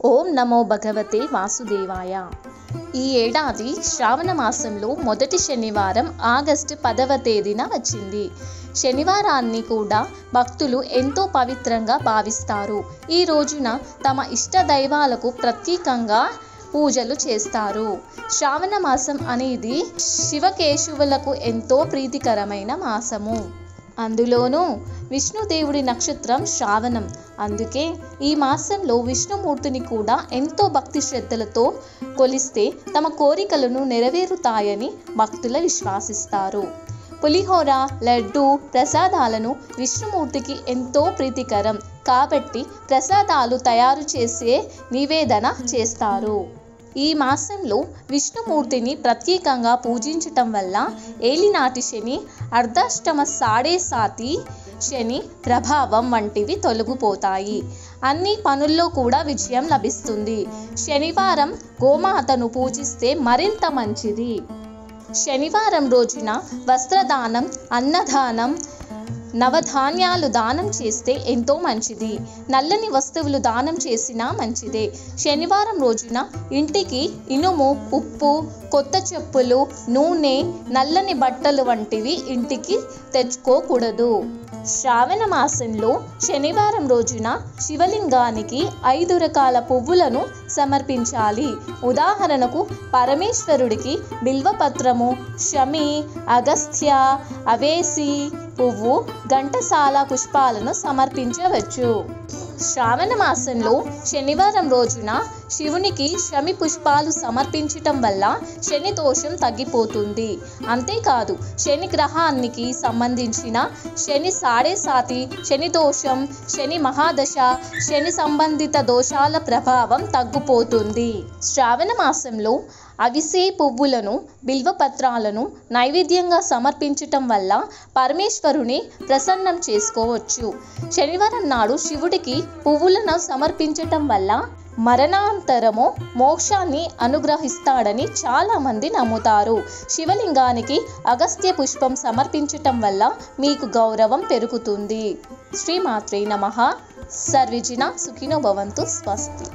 ఓం నమో భగవతే వాసుదేవాయ. ఈ ఏడాది శ్రావణ మాసంలో మొదటి శనివారం ఆగస్టు 10వ తేదీన వచ్చింది. శనివారాన్ని కూడా భక్తులు ఎంతో పవిత్రంగా భావిస్తారు. ఈ రోజున తమ ఇష్ట దైవాలకు ప్రత్యేకంగా పూజలు చేస్తారు. శ్రావణ మాసం అనేది శివకేశవులకు ఎంతో ప్రీతికరమైన మాసము. అందులోనూ విష్ణుదేవుడి నక్షత్రం శ్రావణం. అందుకే ఈ మాసంలో విష్ణుమూర్తిని కూడా ఎంతో భక్తి శ్రద్ధలతో కొలిస్తే తమ కోరికలను నెరవేరుతాయని భక్తులు విశ్వసిస్తారు. పులిహోర, లడ్డు ప్రసాదాలను విష్ణుమూర్తికి ఎంతో ప్రీతికరం కాబట్టి ప్రసాదాలు తయారు చేసే నివేదన చేస్తారు. ఈ మాసంలో విష్ణుమూర్తిని ప్రత్యేకంగా పూజించటం వల్ల ఏలినాటి శని, అర్ధాష్టమ సాడేసాతి శని ప్రభావం వంటివి తొలగిపోతాయి. అన్ని పనుల్లో కూడా విజయం లభిస్తుంది. శనివారం గోమాతను పూజిస్తే మరింత మంచిది. శనివారం రోజున వస్త్రదానం, అన్నదానం, నవధాన్యాలు దానం చేస్తే ఎంతో మంచిది. నల్లని వస్తువులు దానం చేసినా మంచిదే. శనివారం రోజున ఇంటికి ఇనుము, ఉప్పు, కొత్త చెప్పులు, నూనె, నల్లని బట్టలు వంటివి ఇంటికి తెచ్చుకోకూడదు. శ్రావణ మాసంలో శనివారం రోజున శివలింగానికి 5 రకాల పువ్వులను సమర్పించాలి. ఉదాహరణకు పరమేశ్వరుడికి బిల్వపత్రము, శమి, అగస్త్య, అవేసి పువ్వు, ఘంటసాల పుష్పాలను సమర్పించవచ్చు. శ్రావణ మాసంలో శనివారం రోజున శివునికి శమి పుష్పాలు సమర్పించటం వల్ల శని దోషం తగ్గిపోతుంది. అంతేకాదు శని గ్రహానికి సంబంధించిన శని సాడేసాతి, శని దోషం, శని మహాదశ, శని సంబంధిత దోషాల ప్రభావం తగ్గిపోతుంది. శ్రావణ మాసంలో అవిసే పువ్వులను, బిల్వపత్రాలను నైవేద్యంగా సమర్పించటం వల్ల పరమేశ్వరుని ప్రసన్నం చేసుకోవచ్చు. శనివారం నాడు శివుడికి పువ్వులను సమర్పించటం వల్ల మరణాంతరము మోక్షాన్ని అనుగ్రహిస్తాడని చాలామంది నమ్ముతారు. శివలింగానికి అగస్త్య పుష్పం సమర్పించటం వల్ల మీకు గౌరవం పెరుగుతుంది. శ్రీమాత్రే నమః. సర్వే జనా సుఖినో భవంతు. స్వస్తి.